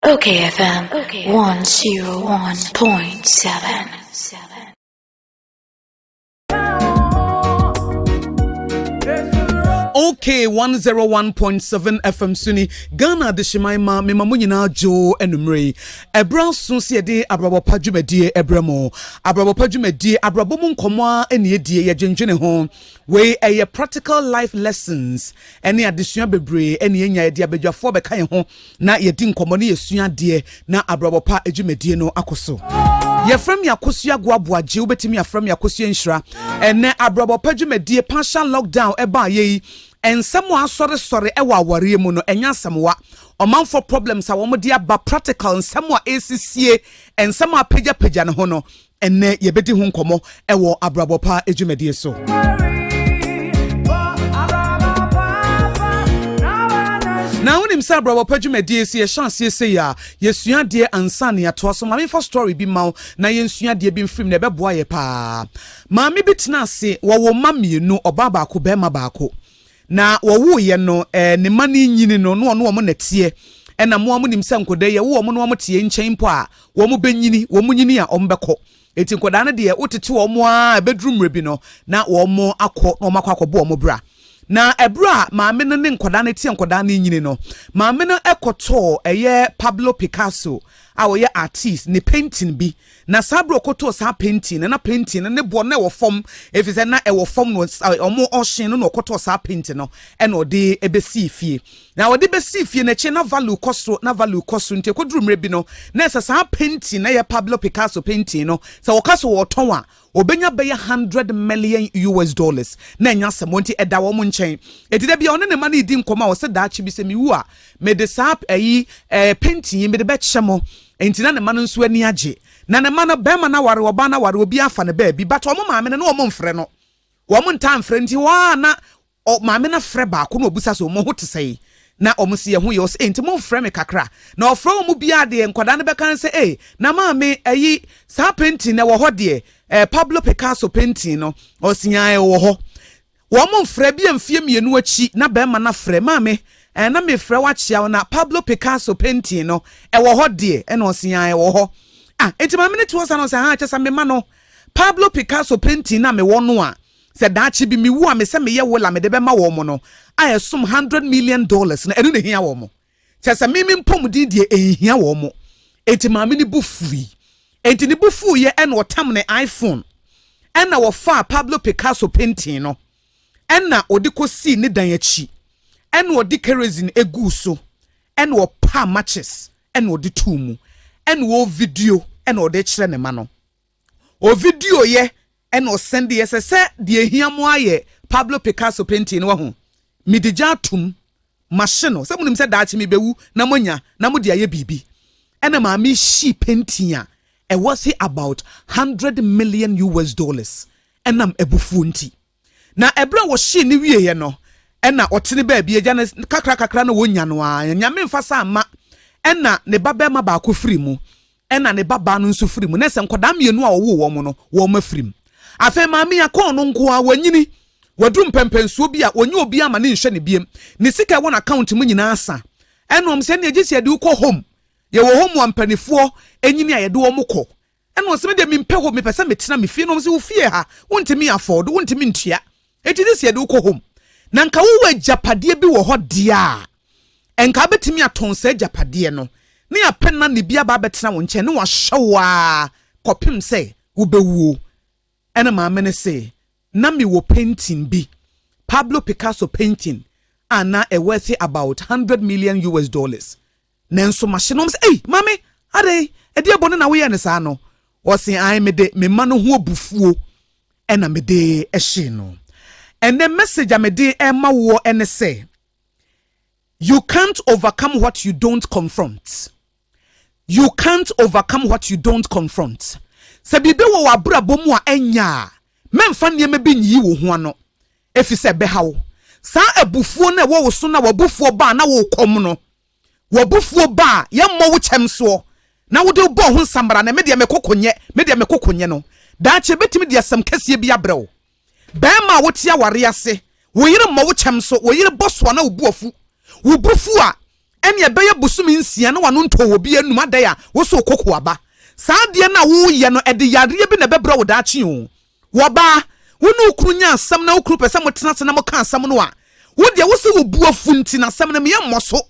OKFM 101.7. Okay, 101.7 FM Suni Ghana de Shimaima me mamunyina Jo enumre ebra so se de Abrabopa dwumadie ebramo Abrabopa dwumadie abrabomu nkomo ene die ye dwendwene ho we eye practical life lessons ene adesua bebre ene nya de abadwafo beka ye ho na ye di nkomo ne yesua de na Abrabopa dwumadie no akoso ye frem ya Akosua go Aboagye obetimi afrem ya Akosua nhira ene Abrabopa dwumadie partial lockdown eba ye ensemo asore ewa aware mu no enya semwa omanfo problems a wo de aba practical ensemo ACCA ensemo apagya ne ho no enne yebedi hu nkomo ewo Abrabopa edwumadie so na wonim say Abrabopa dwumadie si ye chance say ya yesua de ansa ne ato so mame for story bi maw na yensua de bi mfim na beboa ye pa mame bi tena ase wo mamienu oba baako be ma baako na wowu ye no ne mani nyini no no no mo natie na mo nim se nkode ye wo mo no mo tie nchen po a wo mo benyini wo mo nyini a ombeko eti nkoda na de wotete wo mo a bedroom rebi no na wo mo akọ no makọ bo mo bra na ebra maame no ne nkoda na tie nkoda na nyini no maame no ekoto eye Pablo Picasso a wo ye artist ne painting bi na sabro koto sa painting na painting ne bo na wo fom efise na e wo fom no omo ohyen no koto sa painting no e no de ebesi fie na wo de besi fie na che na value koso nte kodurumre bi no na sa painting na ye Pablo Picasso painting no so wo kaso wo ton a obenya be $100 million na nya semonti eda wo mo nchen etide bia one ne ma na di nkoma wo se da achi bi se mi wu a me de sa painting me de be chemo entina ne ma no nso ani age na ne ma no be ma na ware oba na ware obi afa ne ba bi but omo maame ne omo mfre no omo nta mfre nti wa na maame na fre ba ko no obusa so omo ho tesei na omo se ye ho ye o se enti mo mfre me kakra na ofre omo bia de nkoda ne be kan se na maame sa painting na wo ho de Pablo Picasso painting no osinya wo ho wo mo mfre bia mfie mienu achi na be ma na fre maame na me frɛ wachia na Pablo Picasso painting no wo ho de na osinya wo ho enti ma me to sa no sa chesa me ma no Pablo Picasso painting na me wo no a se daachi bi mi wu a me se me ye wo la me de be ma wo mo no ayesum $100 million na enu ne hia wo mo chesa me mpom din de ehia wo mo enti ma me ni bu free enti ni bu fu ye na otam ne iPhone na wo fa Pablo Picasso painting no na odikosi ne dan achi ene odi kerosene egu so ene wo pa matches ene odi tumu ene wo video ene odi kire ne ma no o video ye ene o send ye se de ehiamo aye Pablo Picasso painting no ho midija tum machine se munim se daachi mi bewu na monya na mo de aye bibi ene ma mi shi painting a e was about $100 million enam ebufu nti na ebra wo shi ni wie ye no ena otene ba bia gya kakra na wonya no a nyame mfa sa ama ena ne baba ma ba ko firi mu ena ne baba no nso firi mu na se nkoda mienu a wo mo no wo ma firi mu afa ma me yakon no nko a wanyini wadum pempensuo bi a onye obi ama ne nhwe ne biem ne sika won account mu nyina asa enom se ne agisi ade uko home ye wo home wampanifuo enyini a ye de wo mukọ enom se me de mempɛ ho me pese metena me fie no se wo fie ha wontimi afford wontimi ntua eti de se ade uko home na nka wo japade bi wo ho dia enka betimi aton se japade no ne ya penna ne bia ba betena wo nche ne wa hyewa kopim se wo bewuo ena ma me se na me wo painting bi Pablo Picasso painting ana worth about $100 million nanso machine say mame ade edi abone na wo ye ne sa no wo se ai me de me ma no ho obufuo ena me de ehye no. And the message I'm a Emma war and say, you can't overcome what you don't confront. You can't overcome what you don't confront. Sabibe wo Abrabopa enya. Memfa ne me bi nyi wo ho ano. Efi se be hawo. Sa abufuo na wo so na wabufuo ba na wo kom no. Wabufuo ba ye mo wo kyem so. Na wo de bo ho samara na me de me kokonye no. Da che betimi de asam kase bi abrɛw. Bema wotia ware ase wo yire mo wo kyem so wo yire boso na obuafu wo bufu a ene ebeye busumi nsia na wano nto obi anum adaya wo so kokko aba saa de na wo ye no ede yare bi na bebra wo da kye o wo ba wo no kuru nya asam na wo kuru pese motena na mo ka asam no a wo de wo se wo bu afunti na asam na me yemmoso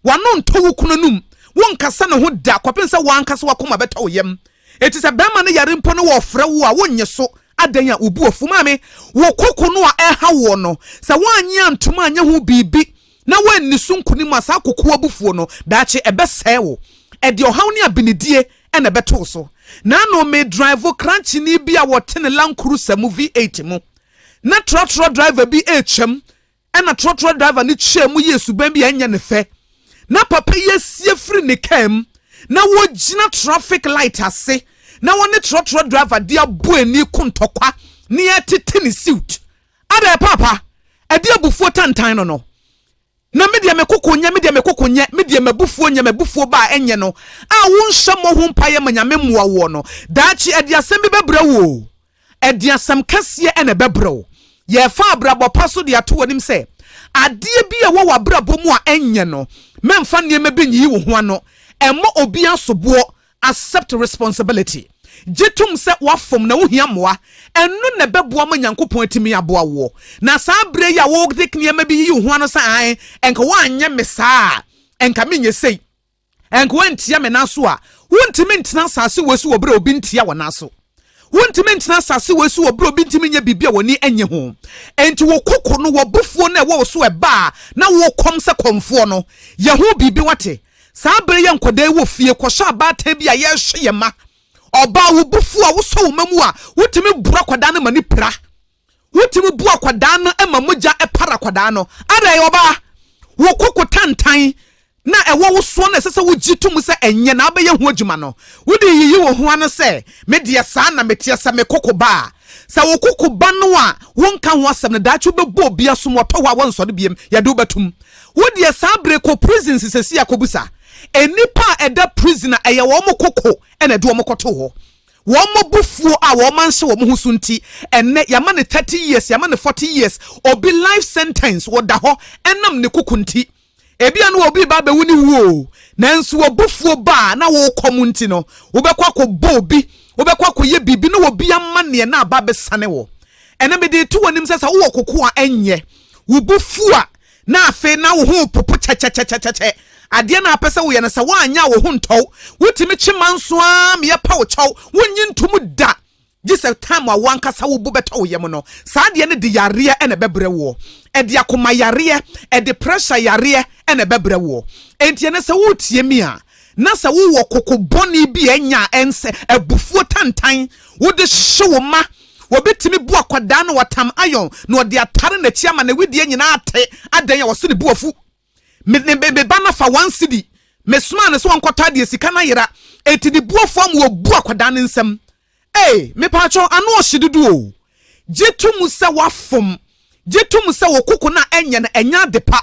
wano nto wo kunu num wo nkasa na ho da kwapensa wo ankasa wakoma beta wo yem eti se bema ne yare mpo no wo frɛ wo a wo nye so adan a obu afu mame wo kokko no a ɛha wo no se wo anya ntoma anya ho bibi na wo ani sunkuni mu asa kokko abufuo no daache ebesɛe wo ede ɔhaw ne abinidie ene beto so na no me drive crunch ni bia wote ne Land Cruiser mu V8 mu na trotro driver bi echem ena trotro driver ni chemu yesu ban bi anya ne fe na papa yesie free ne kam na wo gina traffic light ase na wone trotro driver dia bu ani kuntokwa ne atete ne suit ada papa ade abufuo tantan no na media mekokonya media mabufuo ba enye no a wo nhamo ho mpaye manyame mmoa wo no daachi adiasem bi bebra wo adiasem kase ene bebra wo ye fa Abrabopa so de ato wanim se ade bi a wo wabrabo mu a enye no memfa niema bi nyi wo ho ano emmo obi asobo accept responsibility jitum se wafom na wo hia moa enu ne beboa ma Nyankopon atimi aboa wo na saa bre ya wo dik niema bi yi ho ano sa an enka wo anye me saa enka menye sei enka wo ntia me naso a wontimi ntina sase wosu wo bre obi ntia wo naso wontimi ntina sase wosu wo bre obi ntimi nya bibia woni anye ho enti wo kokko no wo bufuo na wo so eba na wo kom se komfo no ye ho bibi wate saa bre ye nkoda wo fie kwosha abata bi a ye hwe ye ma oba wo bufu a wo so wo mamu a wotimi bura kwada no mani pra wotimi bu akwada no ema moja para kwada no ada ye oba wo kokko tantan na ewo wo so na sese wo gitum se enye na abaye ho adwuma no wodi yiyi wo ho ano se me de sa na metia sa me kokko ba sa wo kokko ba no a wonka ho asem na daachu bebo bia so mo pawa won so de biem ya do batum wodi sa breko prisons sese akobusa enipa eda prisoner eye wo mo kokko ena de wo mo koto ho wo mo bufuo a wo manhye wo mo husunti enne yama ne 30 years yama ne 40 years obi life sentence wo da ho enam ne kokunti ebia no obi ba be wuni wo nanso wo bufuo ba na wo komunti no wo bekwa ko bobi wo bekwa ko ye bibi no obi amane na aba be sane wo ene me de tu wonim sesa wo kokko a enye wo bufuo na afe na wo ho popo che ade na apese wo ye na se wo anya wo ho ntow wotimi chimanso a me pa wo chaw wonyi ntum da gise time wa wankasa wo bubeto wo yem no saa de ne de yare ene bebre wo e de akoma yare e de pressure yare ene bebre wo enti ne se wo tie mi a na se wo wo kokoboni bi enya ense ebufuo tantan wo de hye wo ma wo betimi bu akwada no watam ayon no de atare na chiama na widie nyina ate adan ya wo so ne buafu me bana fa 1 cedi me suma ne so nkota de sika na yera enti de buafu am wo bu akwada ne nsam me pacho anu ohyidudu o jetum se wafom jetum se wo kokko na enye na enya depa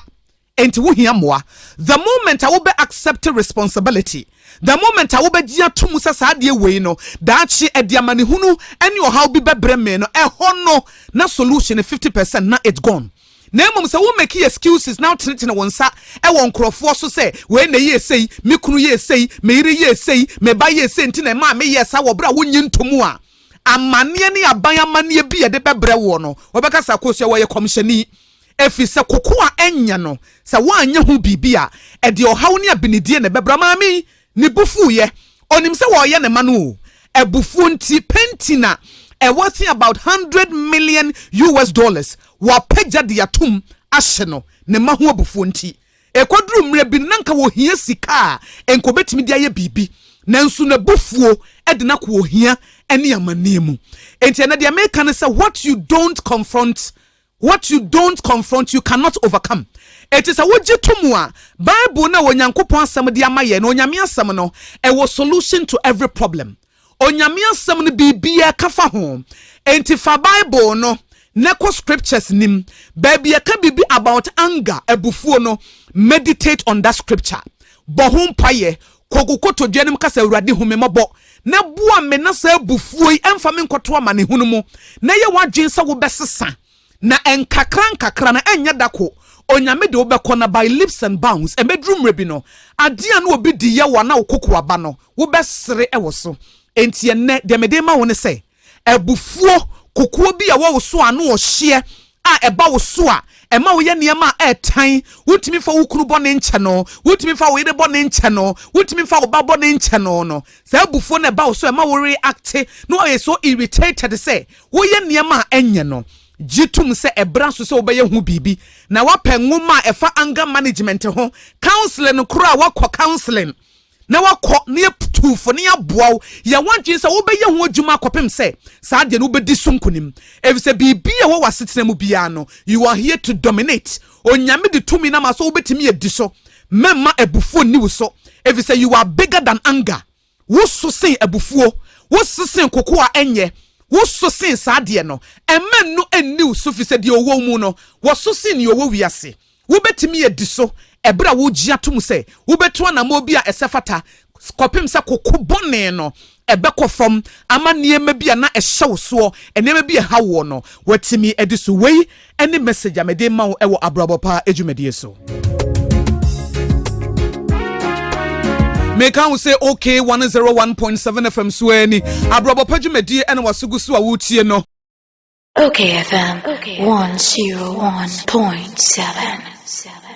enti wo hia moa the moment I will be accept responsibility the moment I will be dia tum se saa de wei no daachi ediamane hunu ene o how bi bebre me no no na solution 50% na it gone na emom se wo make excuses now treating wonsa wo nkrofo so se we na ye sei me kunu ye sei me ire ye sei me ba ye sei nti na ma me ye sa wo bra wo nyintomu a amane ne aban amane bi ye de bebre wo no wo beka sa Akosua wo ye komshani efi se kokko a enya no se wo anya ho bibia e de ohaw ne abinidie ne bebra maami ne bufu ye onim se wo ye ne ma no ebufu nti pentina worth about $100 million wa pagya de atum ahye no ne ma ho abufuo nti ekoduru mre bi nanka wo hia sika enko betimi de aye bibi nanso na bufuo de na ko hia ene amanemu enti na de American say what you don't confront you cannot overcome. It is a wojitumwa Bible na wonyankopon asem de amaye na onyame asem no solution to every problem. Onyame asem no bibia kafa ho. Enti fa Bible no neko scriptures nim baby ka bibi about anger ebufuo no meditate on that scripture. Bohum paye kokokoto dwanem kasa urade humemabo na bua me na sa ebufuo emfa me nkoto amane hunu mu na ye wadwen sa wo besesa na enkakra na enya dako onyame de wobɛkɔ na by leaps and bounds emedrum rebi no ade an obi di ye wa na okoko aba no wobɛsere ɛwɔ so enti enne de mede ma wo ne sɛ ebufuo kokuo bi a wo so ano ohye a eba wo so a ema wo ye niema a etan wutimi fa wo kunu bɔ ne nkyɛ no wutimi fa wo yede bɔ ne nkyɛ no wutimi fa wo ba bɔ ne nkyɛ no sa ebufuo na eba wo so ema wo react no are so irritated say wo ye niema a enye no jitum se ebra so se obeye hu bibi na wapɛ nwoma efa anger management ho counseling no kro a wakɔ counseling na wakɔ ne tufo ne aboaw ya wantwe se obeye hu adwuma akɔpem se saa de no obedi sunkunim efise bibi a wo wasetena mu bia no you are here to dominate onyame de tumi na ma so obetimi edi so memma ebufuo ni wo so efise you are bigger than anger wo so sen ebufuo wo so sen kokoa enye wo so sin saade no emma no aniw so fi se de owo mu no wo so sin ne owo wiase wo betimi edi so ebra wo gia tom se wo beto na ma obi a esefata kopim se kokobone no ebekɔ fam ama niema bia na ehyew so enema bia ha wo no watimi edi so wei ene message amede ma wo ewo Abrabopa edwumadie so Make I say okay 101.7 FM Sueni Abrabopa edwumadie ene wasugu so a wutie no okayfm 101.7